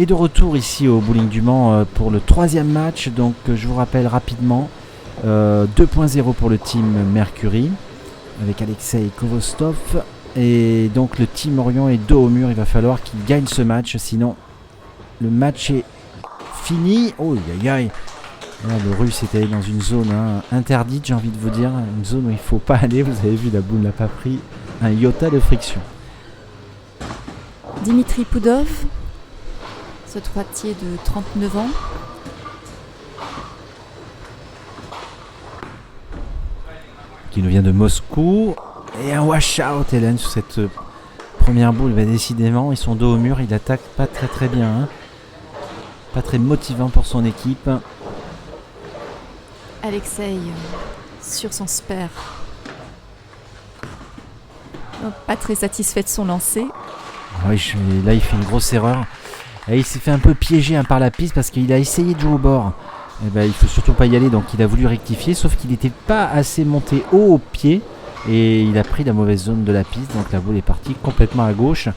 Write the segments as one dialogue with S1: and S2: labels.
S1: est de retour ici au Bowling du Mans pour le 3e match. Donc je vous rappelle rapidement 2.0 pour le team Mercury avec Alexei Kovostov. Et donc le team Orion est dos au mur. Il va falloir qu'il gagne ce match, sinon le match est fini. Oh aïe aïe. Là, le russe est allé dans une zone interdite, j'ai envie de vous dire. Une zone où il ne faut pas aller. Vous avez vu, la boule n'a pas pris un iota de friction.
S2: Dimitri Poudov, ce droitier de 39 ans.
S1: Qui nous vient de Moscou. Et un wash-out, Hélène, sur cette première boule. Bah, décidément, ils sont dos au mur. Il attaque pas très bien. Pas très motivant pour son équipe.
S2: Alexei sur son spare. Pas très satisfait de son lancer.
S1: Oui, là il fait une grosse erreur. Et il s'est fait un peu piéger par la piste parce qu'il a essayé de jouer au bord. Et ben, il faut surtout pas y aller, donc il a voulu rectifier, sauf qu'il n'était pas assez monté haut au pied et il a pris la mauvaise zone de la piste, donc la boule est partie complètement à gauche.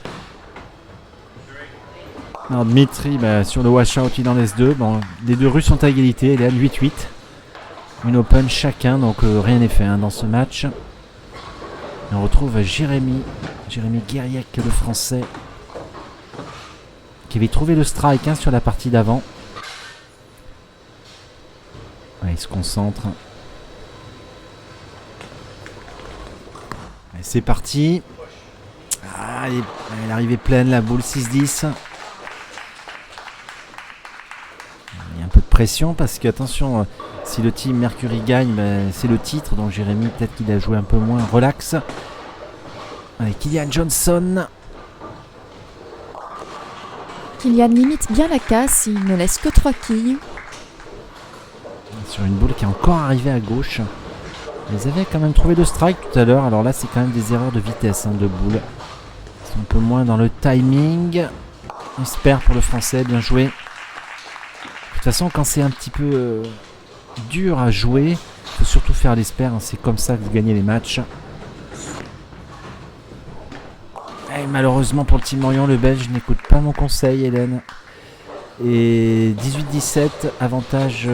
S1: Alors Dmitri, sur le washout, il en laisse 2. Bon, les deux Russes sont à égalité, il est à 8-8. Une open chacun, donc rien n'est fait dans ce match. Et on retrouve Jérémy Guériec, le français, qui avait trouvé le strike sur la partie d'avant. Ouais, il se concentre. Allez, c'est parti. Elle est arrivée pleine, la boule 6-10. Il y a un peu de pression parce que, attention, si le team Mercury gagne, c'est le titre. Donc Jérémy, peut-être qu'il a joué un peu moins relax. Allez, Kylian Johnson.
S2: Kylian limite bien la casse, il ne laisse que 3 quilles.
S1: Sur une boule qui est encore arrivée à gauche. Ils avaient quand même trouvé le strike tout à l'heure. Alors là, c'est quand même des erreurs de vitesse de boule. Ils sont un peu moins dans le timing. Espère pour le français, bien joué. De toute façon, quand c'est un petit peu dur à jouer, il faut surtout faire l'espère. C'est comme ça que vous gagnez les matchs. Et malheureusement pour le team Orion, le Belge n'écoute pas mon conseil, Hélène. Et 18-17, avantage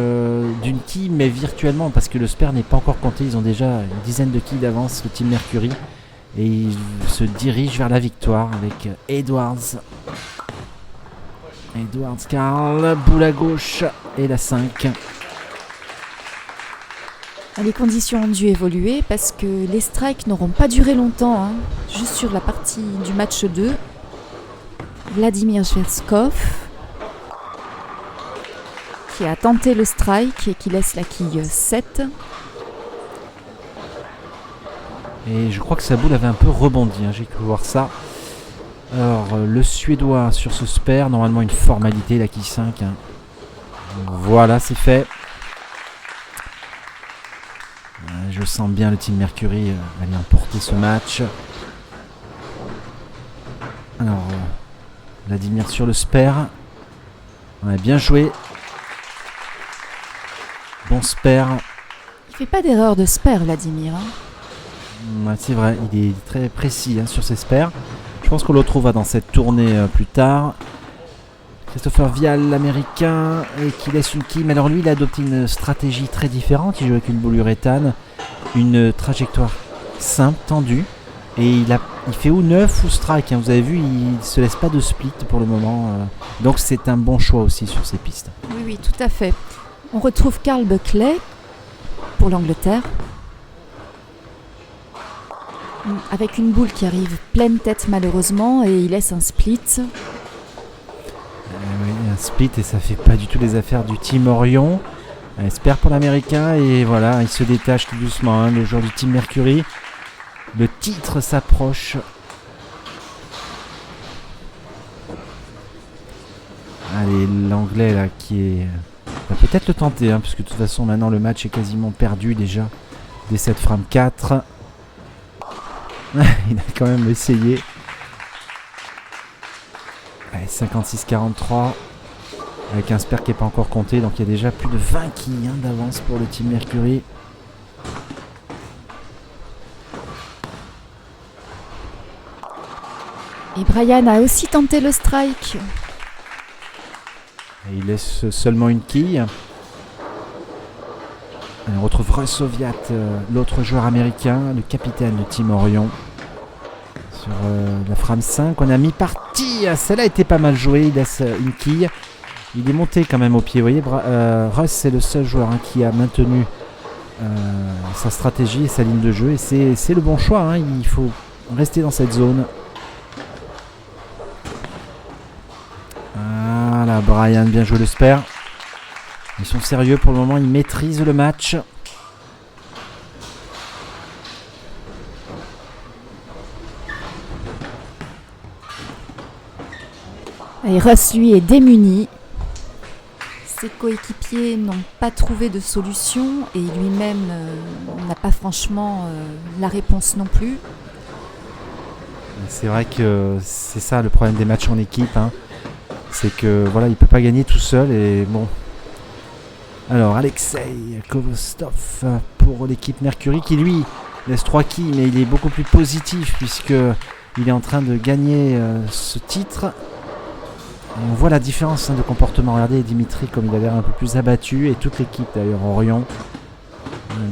S1: d'une quille, mais virtuellement, parce que le spare n'est pas encore compté. Ils ont déjà une dizaine de quilles d'avance, le team Mercury. Et ils se dirigent vers la victoire avec Edwards. Karl, boule à gauche et la 5.
S2: Les conditions ont dû évoluer parce que les strikes n'auront pas duré longtemps. Juste sur la partie du match 2, Vladimir Zverskov qui a tenté le strike et qui laisse la quille 7.
S1: Et je crois que sa boule avait un peu rebondi, j'ai cru voir ça. Alors le Suédois sur ce spare, normalement une formalité, la quille 5. Voilà, c'est fait. Je sens bien le team Mercury aller emporter ce match. Alors Vladimir sur le spare. Ouais, bien joué. Bon spare.
S2: Il fait pas d'erreur de spare, Vladimir.
S1: Ouais, c'est vrai, il est très précis sur ses spares. Je pense qu'on le retrouvera dans cette tournée plus tard. Christopher Vial, l'américain, et qui laisse une quille. Mais alors lui, il a adopté une stratégie très différente. Il joue avec une boule uréthane, une trajectoire simple, tendue. Et il fait ou 9 ou strike. Vous avez vu, il ne se laisse pas de split pour le moment. Donc c'est un bon choix aussi sur ces pistes.
S2: Oui, tout à fait. On retrouve Carl Buckley pour l'Angleterre. Avec une boule qui arrive pleine tête malheureusement et il laisse un split.
S1: Oui, un split et ça fait pas du tout les affaires du team Orion. Espère pour l'américain et voilà, il se détache tout doucement, le joueur du team Mercury. Le titre s'approche. Allez, l'anglais là qui est... va peut-être le tenter, puisque de toute façon maintenant le match est quasiment perdu déjà. Des 7 frames 4. Il a quand même essayé. Allez, 56-43. Avec un spare qui n'est pas encore compté. Donc il y a déjà plus de 20 quilles d'avance pour le team Mercury.
S2: Et Brian a aussi tenté le strike.
S1: Et il laisse seulement une quille. Et on retrouve Russ Oviat, l'autre joueur américain, le capitaine de Team Orion. Sur la frame 5, on a mis parti. Celle-là était pas mal jouée. Il laisse une quille. Il est monté quand même au pied. Vous voyez, Russ, c'est le seul joueur qui a maintenu sa stratégie et sa ligne de jeu. Et c'est le bon choix. Hein. Il faut rester dans cette zone. Voilà, Brian, bien joué le spare. Ils sont sérieux pour le moment. Ils maîtrisent le match.
S2: Et Russ, lui, est démuni. Ses coéquipiers n'ont pas trouvé de solution et lui-même n'a pas franchement la réponse non plus.
S1: C'est vrai que c'est ça le problème des matchs en équipe. Hein. C'est que voilà, il peut pas gagner tout seul et bon. Alors Alexei Kovostov pour l'équipe Mercury qui lui laisse 3 quilles, mais il est beaucoup plus positif puisque il est en train de gagner ce titre. On voit la différence de comportement. Regardez Dimitri comme il a l'air un peu plus abattu et toute l'équipe d'ailleurs Orion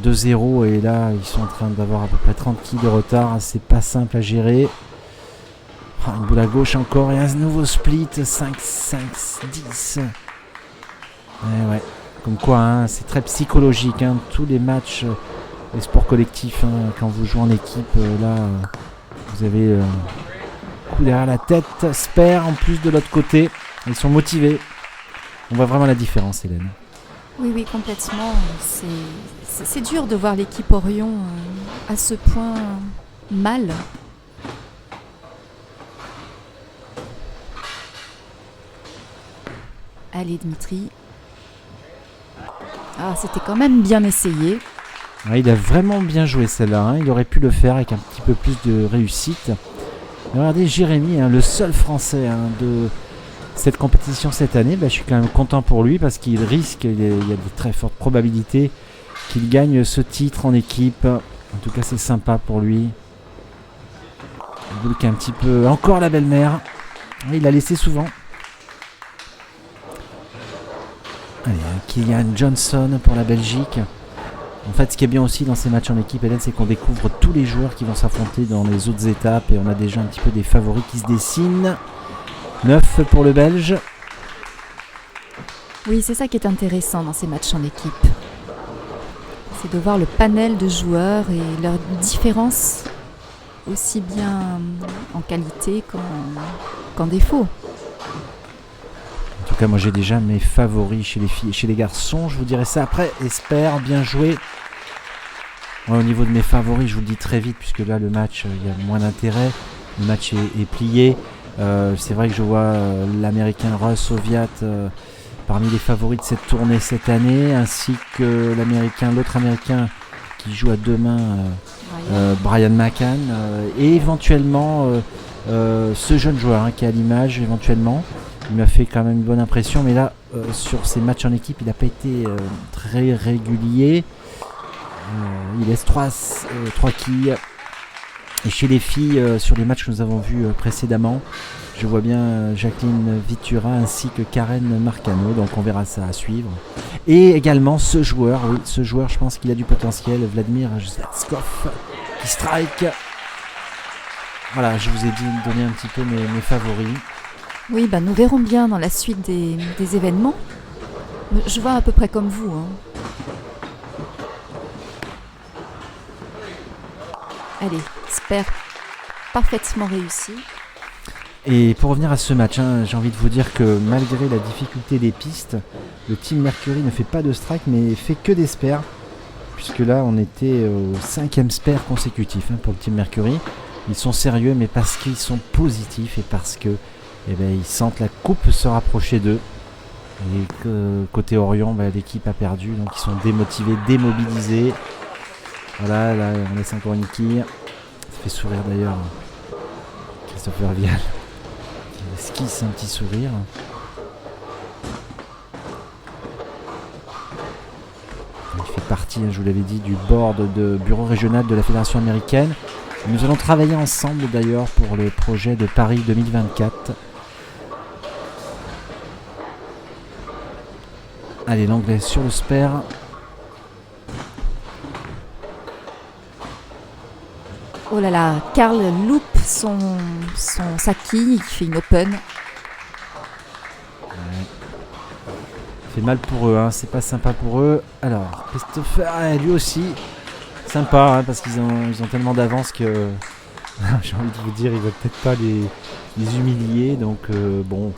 S1: 2-0 et là ils sont en train d'avoir à peu près 30 quilles de retard. C'est pas simple à gérer. Une boule à gauche encore et un nouveau split 5-5-10. Ouais. Comme quoi hein, c'est très psychologique hein. Tous les matchs les sports collectifs hein, quand vous jouez en équipe là vous avez coup derrière la tête, spare en plus de l'autre côté. Ils sont motivés. On voit vraiment la différence, Hélène.
S2: Oui, complètement. C'est dur de voir l'équipe Orion à ce point mal. Allez, Dimitri. Ah, c'était quand même bien essayé.
S1: Ouais, il a vraiment bien joué celle-là. Hein. Il aurait pu le faire avec un petit peu plus de réussite. Regardez Jérémy, hein, le seul français hein, de cette compétition cette année. Je suis quand même content pour lui parce qu'il risque, il y a de très fortes probabilités qu'il gagne ce titre en équipe. En tout cas, c'est sympa pour lui. Il bloque un petit peu. Encore la belle-mère. Il l'a laissé souvent. Allez, Kylian Johnson pour la Belgique. En fait, ce qui est bien aussi dans ces matchs en équipe, Hélène, c'est qu'on découvre tous les joueurs qui vont s'affronter dans les autres étapes et on a déjà un petit peu des favoris qui se dessinent. 9 pour le Belge.
S2: Oui, c'est ça qui est intéressant dans ces matchs en équipe. C'est de voir le panel de joueurs et leurs différences, aussi bien en qualité qu'en défaut.
S1: En tout cas, moi j'ai déjà mes favoris chez les filles et chez les garçons. Je vous dirai ça après. Esper, bien joué. Ouais, au niveau de mes favoris, je vous le dis très vite, puisque là, le match, il y a moins d'intérêt. Le match est plié. C'est vrai que je vois l'américain Russ Oviat parmi les favoris de cette tournée cette année, ainsi que l'autre américain qui joue à deux mains, Brian McCann, et éventuellement ce jeune joueur qui est à l'image, éventuellement. Il m'a fait quand même une bonne impression, mais là, sur ces matchs en équipe, il n'a pas été très régulier. Il laisse 3 quilles. Et chez les filles, sur les matchs que nous avons vus précédemment, je vois bien Jacqueline Vitura ainsi que Karen Marcano, donc on verra ça à suivre. Et également ce joueur, je pense qu'il a du potentiel, Vladimir Zlatskov, qui strike. Voilà, je vous ai donné un petit peu mes favoris.
S2: Oui, nous verrons bien dans la suite des événements. Je vois à peu près comme vous. Hein. Allez, spare parfaitement réussi.
S1: Et pour revenir à ce match, j'ai envie de vous dire que malgré la difficulté des pistes, le Team Mercury ne fait pas de strike mais fait que des spares. Puisque là on était au 5e spare consécutif pour le Team Mercury. Ils sont sérieux mais parce qu'ils sont positifs et parce que ils sentent la coupe se rapprocher d'eux. Et que côté Orion, l'équipe a perdu, donc ils sont démotivés, démobilisés. Voilà, là on laisse encore une quille. Ça fait sourire d'ailleurs Christopher Vial qui esquisse un petit sourire. Il fait partie, je vous l'avais dit, du board de bureau régional de la Fédération américaine. Nous allons travailler ensemble d'ailleurs pour le projet de Paris 2024. Allez, l'anglais sur le spare.
S2: Oh là là, Karl loupe sa quille, il fait une open.
S1: Fait mal pour eux, hein. C'est pas sympa pour eux. Alors, Christopher, lui aussi, sympa, hein, parce qu'ils ont tellement d'avance que j'ai envie de vous dire, il va peut-être pas les humilier. Donc bon,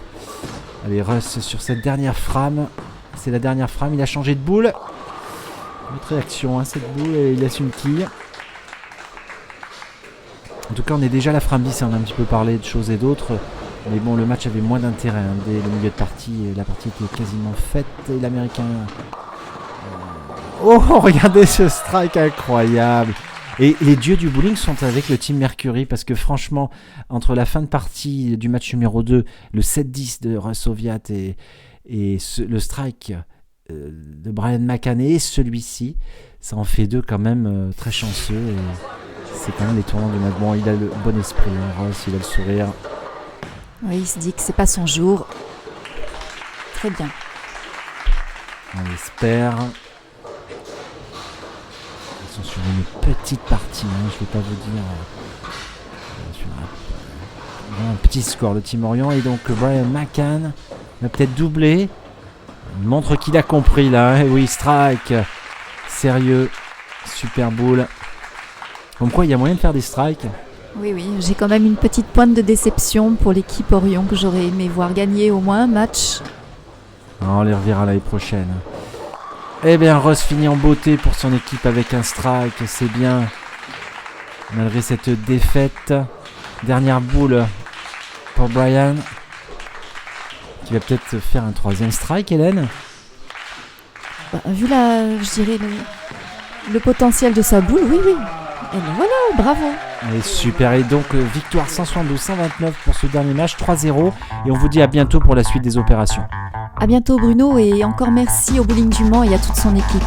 S1: allez, Russ sur cette dernière frame. C'est la dernière frame, il a changé de boule. Notre réaction, hein, cette boule, et il laisse une quille. En tout cas, on est déjà à la frame 10 et on a un petit peu parlé de choses et d'autres. Mais bon, le match avait moins d'intérêt, hein, dès le milieu de partie. La partie était quasiment faite et l'Américain... Oh, regardez ce strike incroyable! Et les dieux du bowling sont avec le Team Mercury parce que franchement, entre la fin de partie du match numéro 2, le 7-10 de Russ Oviatt et le strike de Brian McCann et celui-ci, ça en fait deux quand même très chanceux. Et c'est quand même les tournants du match. Bon, il a le bon esprit, hein, Russ, il a le sourire.
S2: Oui, il se dit que c'est pas son jour. Très bien.
S1: On espère. Ils sont sur une petite partie, hein, je ne vais pas vous dire. Sur un petit score, le Team Orient. Et donc Brian McCann va peut-être doubler. Il montre qu'il a compris là. Et oui, strike. Sérieux. Super boule. Comme quoi, il y a moyen de faire des strikes.
S2: Oui, j'ai quand même une petite pointe de déception pour l'équipe Orion que j'aurais aimé voir gagner au moins un match.
S1: On les reverra l'année prochaine. Eh bien, Russ finit en beauté pour son équipe avec un strike. C'est bien. Malgré cette défaite. Dernière boule pour Brian. Qui va peut-être faire un troisième strike, Hélène.
S2: Vu je dirais le potentiel de sa boule, oui. Et ben voilà, bravo.
S1: Et super, et donc victoire 172-129 pour ce dernier match, 3-0. Et on vous dit à bientôt pour la suite des opérations.
S2: À bientôt Bruno, et encore merci au Bowling du Mans et à toute son équipe.